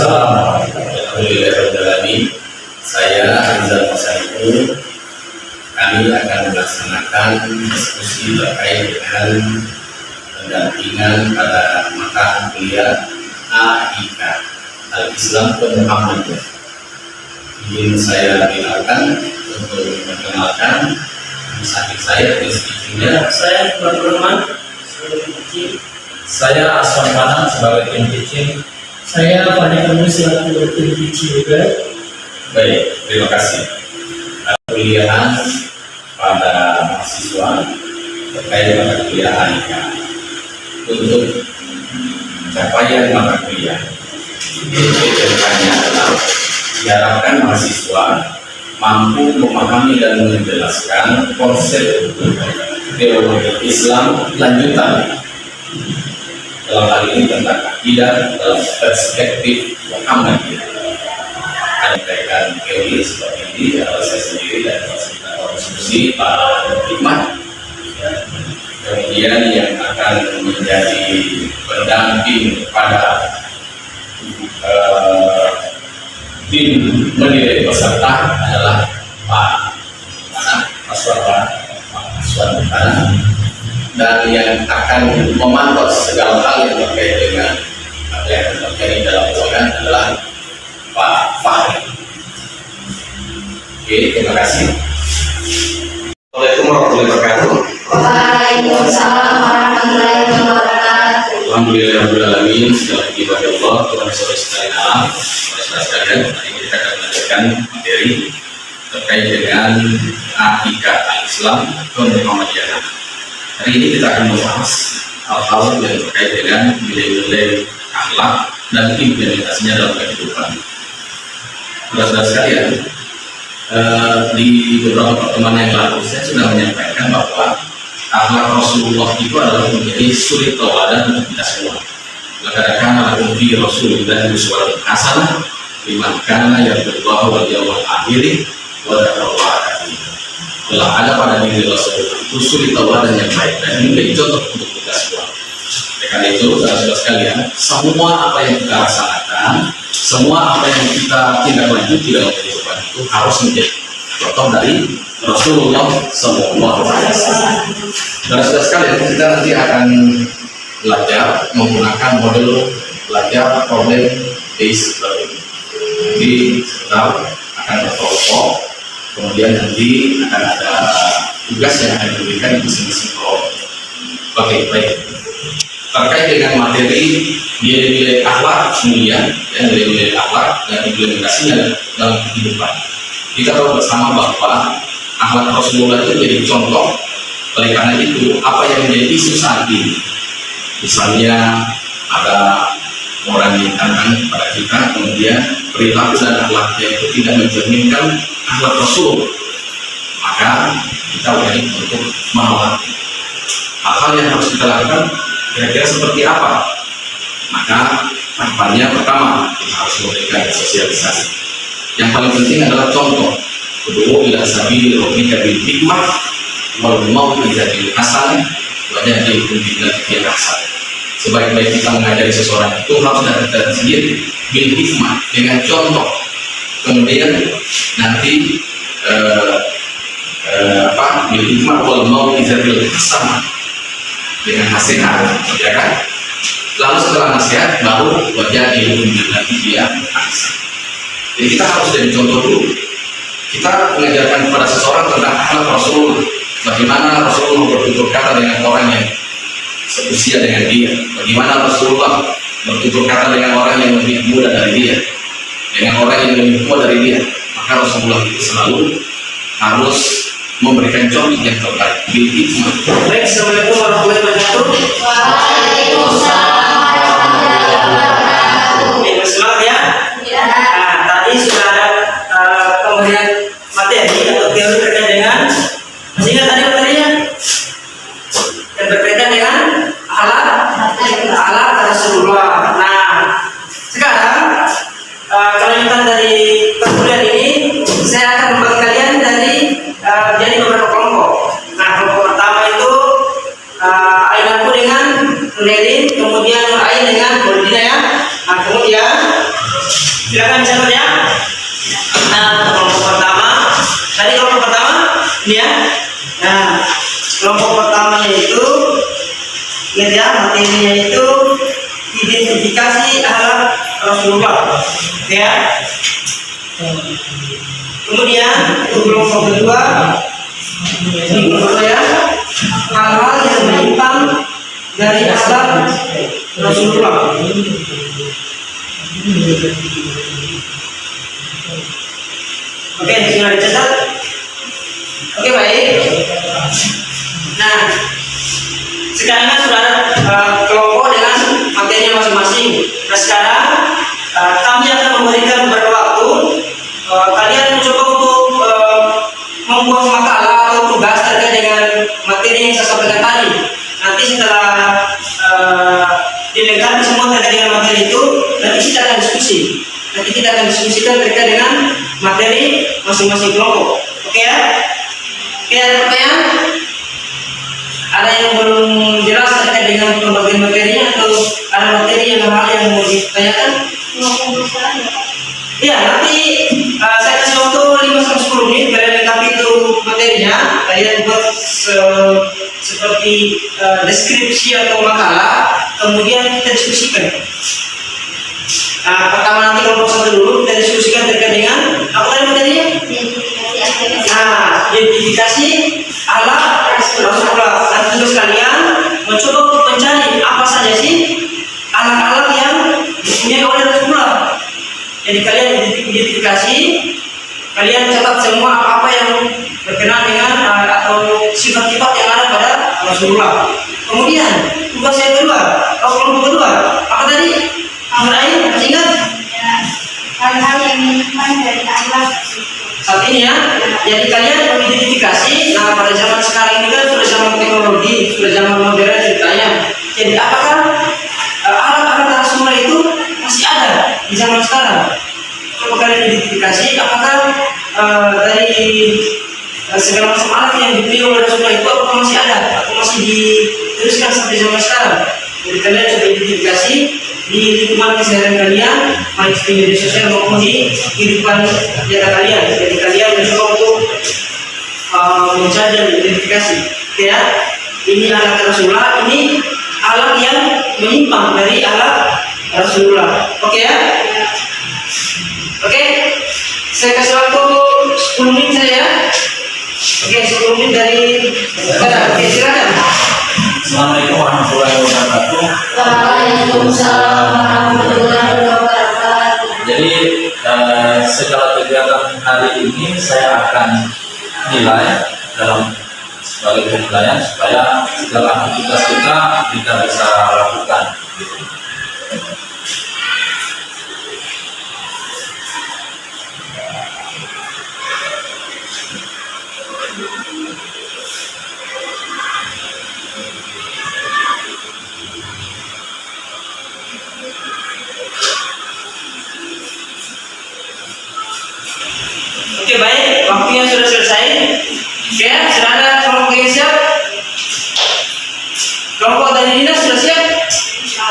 Waalaikumsalam. Alhamdulillahirrahmanirrahim. Saya Rizal Masaiku. Kami akan melaksanakan diskusi terkait dengan pendampingan pada mata kuliah AIK Al-Islam ke Muhammadiyah. Ingin saya kenalkan untuk memperkenalkan saking saya di speakingnya. Saya Iqbal Saya Aswan Panang sebagai tim teaching. Saya Fani Kamu selaku tim teaching juga. Baik, terima kasih. Kuliahan pada mahasiswa terkait dengan kuliah AIK. Untuk capaian mata kuliah kedepannya adalah diharapkan mahasiswa mampu memahami dan menjelaskan konsep teologi Islam lanjutan, dalam hal ini tentang akidah dalam perspektif Muhammadiyah. Ada kaitan teori seperti ini adalah saya sendiri dan fasilitator diskusi Pak Hikmat. Kemudian yang akan menjadi pendamping pada tim menilai peserta adalah Pak Aswan Panang, dan yang akan memantau segala hal yang terkait dengan apa yang terjadi dalam program adalah Pak Fahri. Oke, terima kasih. Assalamualaikum warahmatullahi wabarakatuh. Waalaikumsalam warahmatullahi wabarakatuh. Alhamdulillahirrahmanirrahim. Segala puji bagi Allah, Tuhan sore sekalian alam. Saudara sekalian, hari ini kita akan melanjutkan materi terkait dengan AIK Al-Islam ke Muhammadiyah. Hari ini kita akan membahas hal-hal yang terkait dengan nilai-nilai akhlak dan implementasinya dalam kehidupan. Saudara sekalian, di beberapa pertemuan yang lalu saya sudah menyampaikan bahwa akhlak Rasulullah itu adalah menjadi suri tauladan untuk kita semua. Laqad kana lakum fi Rasulillahi uswatun hasanah liman kana yarjullaha wal yawmal akhir wa dzakarallaha katsiran. Telah ada pada diri Rasulullah itu suri tauladan yang baik dan ini menjadi contoh untuk kita semua. Karena itu, saudara-saudara sekalian, semua apa yang kita laksanakan, semua apa yang kita tindak lanjuti dalam kehidupan itu harus menjadi contoh dari Rasulullah SAW. Saudara-saudara sekalian, kita nanti akan belajar menggunakan model belajar problem based learning. Jadi sebentar akan berkelompok, kemudian nanti akan ada tugas yang akan diberikan di masing-masing kelompok. Oke, baik. Terkait dengan materi nilai-nilai akhlak mulia, nilai-nilai akhlak dan implementasinya dalam kehidupan. Kita tahu bersama bahwa akhlak Rasulullah itu jadi contoh. Oleh karena itu, apa yang menjadi isu saat ini, misalnya ada orang yang datang kepada kita, kemudian perilaku dan akhlaknya itu tidak mencerminkan akhlak Rasul, maka kita wajib untuk menolak. Hal-hal yang harus kita lakukan kira-kira seperti apa? Maka tahapannya pertama kita harus memberikan sosialisasi. Yang paling penting adalah contoh. Kedua, ila sabili rabbika bil hikmah wal mau'izatil hasanah wa jadilhum billati hiya ahsan. Sebaik-baik kita mengajari seseorang itu harus datang sendiri bil hikmah, dengan contoh. Kemudian nanti bil hikmah wal mau'izatil hasanah, dengan nasihat, ya kan? Lalu setelah nasihat baru wajah ilmu nanti dia aksa. Jadi kita harus jadi contoh dulu. Kita mengajarkan kepada seseorang tentang akhlak Rasul, bagaimana Rasulullah bertutur kata dengan orang yang seusia dengan dia, bagaimana Rasulullah bertutur kata dengan orang yang lebih muda dari dia, dengan orang yang lebih tua dari dia. Maka Rasulullah itu selalu harus memberikan contoh yang terbaik. Baik, assalamualaikum warahmatullahi wabarakatuh. Waalaikumsalam warahmatullahi wabarakatuh. Semangat ya. Nah, tadi sudah ada pemberian materi atau teori terkait dengan, masih ingat tadi materinya? Yang berkaitan dengan akhlak Rasulullah. Nah, sekarang kelanjutan dari perkuliahan ini, saya akan membagi kalian dari jadi beberapa kelompok. Nah, kelompok pertama itu aku dengan Nah, kelompok pertamanya itu ya materinya itu identifikasi akhlak Rasulullah, ya. Kemudian kelompok kedua ya, hal-hal yang menyimpang dari akhlak Rasulullah. Oke, sudah dicatat. Oke, baik. Nah, sekarang kan sudah kelompok dengan materinya masing-masing. Nah, sekarang kami akan memberikan beberapa waktu. Kalian mencoba untuk membuat makalah atau tugas terkait dengan materi yang saya sampaikan tadi. Nanti setelah dilengkapi semua terkait dengan materi itu, nanti kita akan diskusi. Nanti kita akan diskusikan terkait dengan materi masing-masing kelompok. Oke ya? Oke, ada pertanyaan? Ada yang belum jelas terkait dengan pembagian materinya atau ada materi yang hal yang mau ditanyakan? Ya, nanti saya kasih waktu 5-10 menit kalian lengkapi itu materinya. Kalian buat seperti deskripsi atau makalah, kemudian kita diskusikan. Nah, pertama nanti kelompok satu dulu kita diskusikan terkait dengan apa tadi materinya? Nah, identifikasi akhlak Rasulullah. Dan tugas kalian mencoba untuk mencari apa saja sih akhlak-akhlak yang dipunyai oleh Rasulullah. Jadi kalian identifikasi, kalian catat semua apa-apa yang berkenaan dengan atau sifat-sifat yang ada pada Rasulullah. Kemudian tugas yang kedua, kelompok kedua, apa tadi? Amrain, masih ingat? Hal-hal yang menyimpang dari akhlak Saat ini ya, jadi kalian mengidentifikasi. Nah, pada zaman sekarang ini kan sudah zaman teknologi, sudah zaman modern ceritanya. Jadi apakah alat-alat Rasulullah itu masih ada di zaman sekarang? Coba kalian identifikasi apakah dari segala macam alat yang dibeli oleh Rasulullah itu apakah masih ada atau masih diteruskan sampai zaman sekarang? Jadi kalian coba identifikasi di lingkungan keseharian kalian, baik di media sosial maupun di kehidupan nyata kalian. Jadi kalian mencoba untuk mencari dan identifikasi. Ya, ini alat Rasulullah, ini alat yang menyimpang dari alat Rasulullah. Oke ya? Oke, saya kasih waktu 10 menit saja. Oke, 10 menit dari Oke, silakan. Assalamualaikum warahmatullahi wabarakatuh. Waalaikumsalam warahmatullahi wabarakatuh. Jadi segala kegiatan hari ini saya akan nilai dalam sebagai penilaian supaya segala aktivitas kita bisa lakukan. Oke, baik, waktunya sudah selesai. Oke, sudah ada kelompok yang siap? Kelompok dari Dina sudah siap?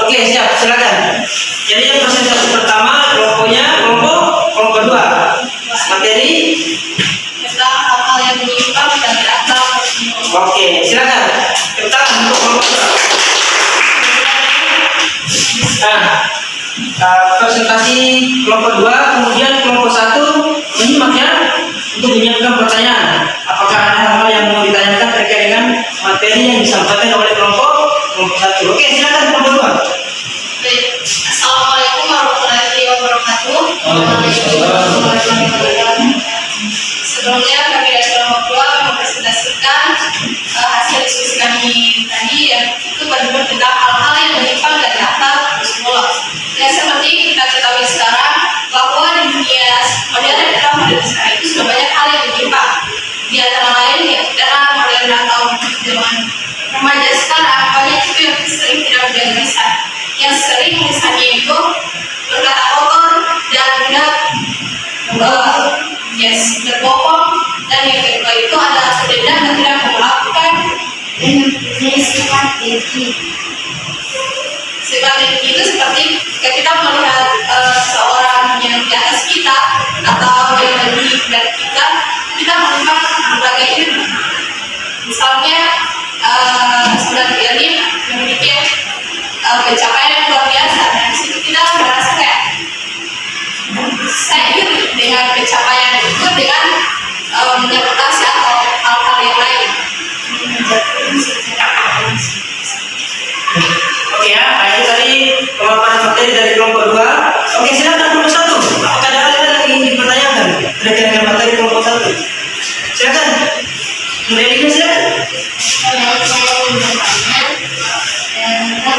Oke, siap, silakan. Jadi yang presentasi pertama kelompoknya kelompok kedua. Materi Tentang hal-hal yang menyimpang dari akhlak Rasulullah. Oke, silakan. Kita untuk kelompok kedua. Presentasi kelompok 2, kemudian kelompok 1 menyimak ya untuk menyiapkan pertanyaan. Apakah ada hal-hal yang mau ditanyakan terkait dengan materi yang disampaikan oleh kelompok 1? Oke, silakan kelompok 2. Baik. Assalamualaikum warahmatullahi wabarakatuh. Sebelumnya kami dari kelompok 2 mempresentasikan hasil diskusi kami tadi yang itu berjudul tentang hal-hal yang menyimpang dari akhlak Rasulullah. Dan seperti kita ketahui sekarang bahwa di dunia modern dalam modern sekarang itu sudah banyak hal yang menyimpang. Di antara lain ya dalam modern atau zaman remaja sekarang banyak itu yang sering tidak menjaga lisan, yang sering lisannya itu berkata kotor dan tidak berbohong, dan yang kedua itu adalah berdendam dan tidak melakukan sifat dengki itu seperti ketika kita melihat seorang yang di atas kita atau yang lebih dari kita melihat berbagai ilmu. Misalnya saudara Elim memiliki pencapaian yang luar biasa, dan di situ kita merasa kayak saya iri dengan pencapaian itu dengan menyertasi atau hal-hal yang lain. Oke ya, itu tadi pemaparan materi dari kelompok 2. Oke, silakan kelompok 1. Apakah ada hal yang ingin dipertanyakan terkait dengan materi kelompok 1? Silakan. Mulai dari silakan.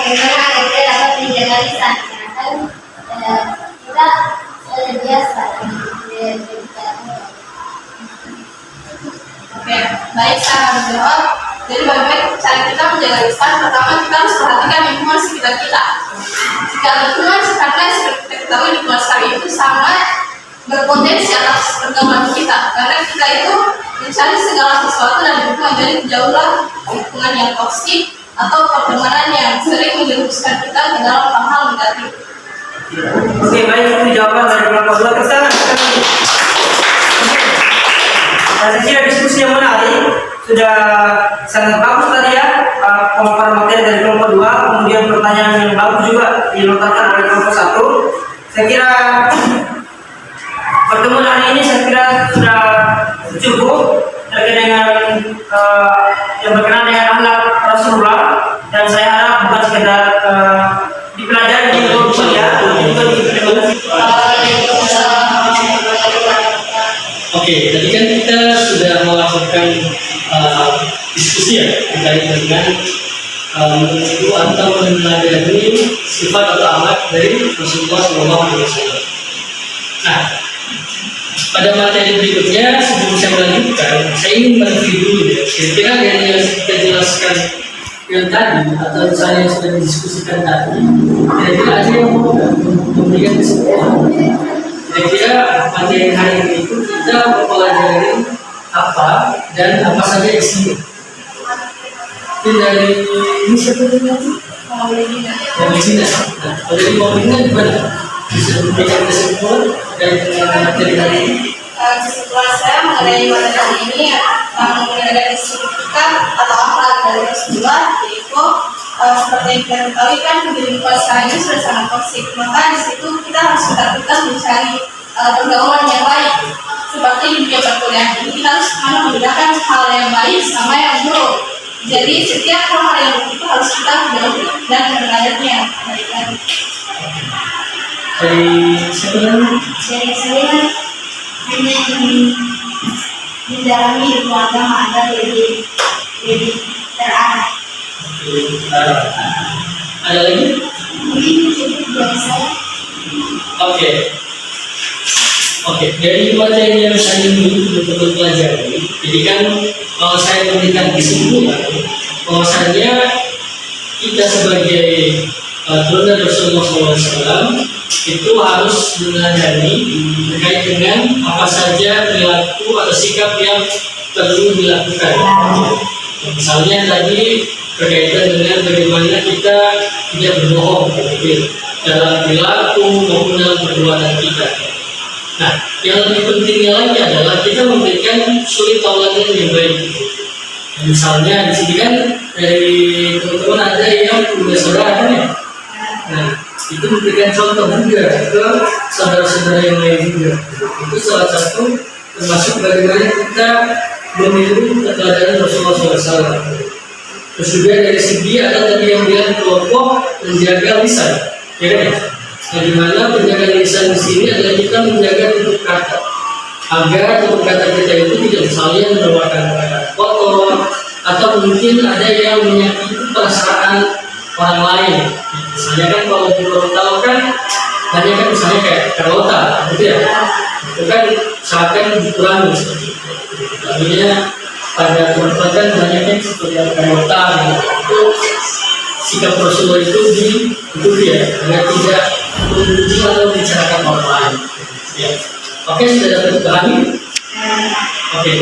Bagaimana kita dapat menjaga lisan? Karena kan kita biasa Oke, baik, saya akan menjawab. Jadi bagaimana cara kita menjaga lisan? Pertama, kita harus perhatikan lingkungan sekitar kita. Jika lingkungan sekitarnya seperti kita ketahui, lingkungan sekali itu sangat berpotensi atas perkembangan kita, karena kita itu mencari segala sesuatu dan lingkungan, jadi jauhlah lingkungan yang toksik atau pertemanan yang sering menjerumuskan kita ke dalam hal-hal negatif. Oke, baik, itu jawaban dari kelompok 2 ke sana. Saya kira diskusi yang menarik, sudah sangat bagus tadi ya, pemaparan materi dari kelompok 2, kemudian pertanyaan yang bagus juga dilontarkan oleh kelompok 1. Saya kira pertemuan hari ini sudah cukup terkait dengan yang berkenaan dengan akhlak Rasulullah, dan saya harap bukan sekedar dipelajari di kelompok ya, juga Oke, tadi kan kita sudah melakukan diskusi ya terkait dengan menunggu atau meneladani sifat atau akhlak dari Rasulullah SAW. Nah, pada materi berikutnya sebelum saya melanjutkan, saya ingin mereview dulu ya. Kira-kira dari yang kita jelaskan yang tadi atau misalnya yang sudah didiskusikan tadi, kira-kira ada yang mau memberikan kesimpulan? Kira-kira materi hari ini itu kita mempelajari apa dan apa saja isinya. Ini dari ini siapa tadi? Maulina. Nah, kalau dari Maulina gimana? Bisa memberikan kesimpulan dari materi hari ini? Kesimpulan saya mengenai materi hari ini mengenai signifikan atau akhlak dari Rasulullah, yaitu seperti yang kita ketahui kan di lingkungan sekarang ini sudah sangat toksik, maka di situ kita harus benar-benar mencari pergaulan yang baik. Seperti di dunia perkuliahan ini kita harus menggunakan hal yang baik sama yang buruk. Jadi setiap hal yang buruk itu harus kita jauhi dan meneladaninya. Dari siapa lagi? dari saya hanya ingin mendalami ilmu agama agar lebih terarah. Ada lagi? Mungkin cukup dari saya. Oke, dari materi yang saya ini betul-betul pelajari, jadi kan kalau saya memberikan kesimpulan bahwasanya kita sebagai turunan Rasulullah SAW itu harus meneladani terkait dengan apa saja perilaku atau sikap yang perlu dilakukan. Misalnya tadi berkaitan dengan bagaimana kita tidak berbohong dalam perilaku maupun dalam perbuatan kita. Nah, yang lebih pentingnya lagi adalah kita memberikan suri tauladan yang baik. Misalnya di sini kan dari teman-teman ada yang punya saudara kan ya. Nah, itu memberikan contoh juga ke saudara-saudara yang lain juga. Itu salah satu termasuk bagaimana kita meniru keteladanan Rasulullah SAW. Terus juga dari segi ada tadi yang bilang kelompok menjaga lisan, ya kan? Bagaimana menjaga lisan di sini adalah kita menjaga tutur kata, agar tutur kata kita itu tidak misalnya merupakan kata kotor atau mungkin ada yang menyakiti perasaan orang lain. Misalnya kan kalau di Gorontalo kan banyak kan misalnya kayak karota, gitu ya. Itu kan seakan dikurangi seperti itu. Artinya pada tempat kan banyak yang seperti karota gitu. Itu sikap Rasulullah itu ya, agar tidak memuji atau membicarakan orang lain. Ya. Oke, sudah dapat dipahami? Oke.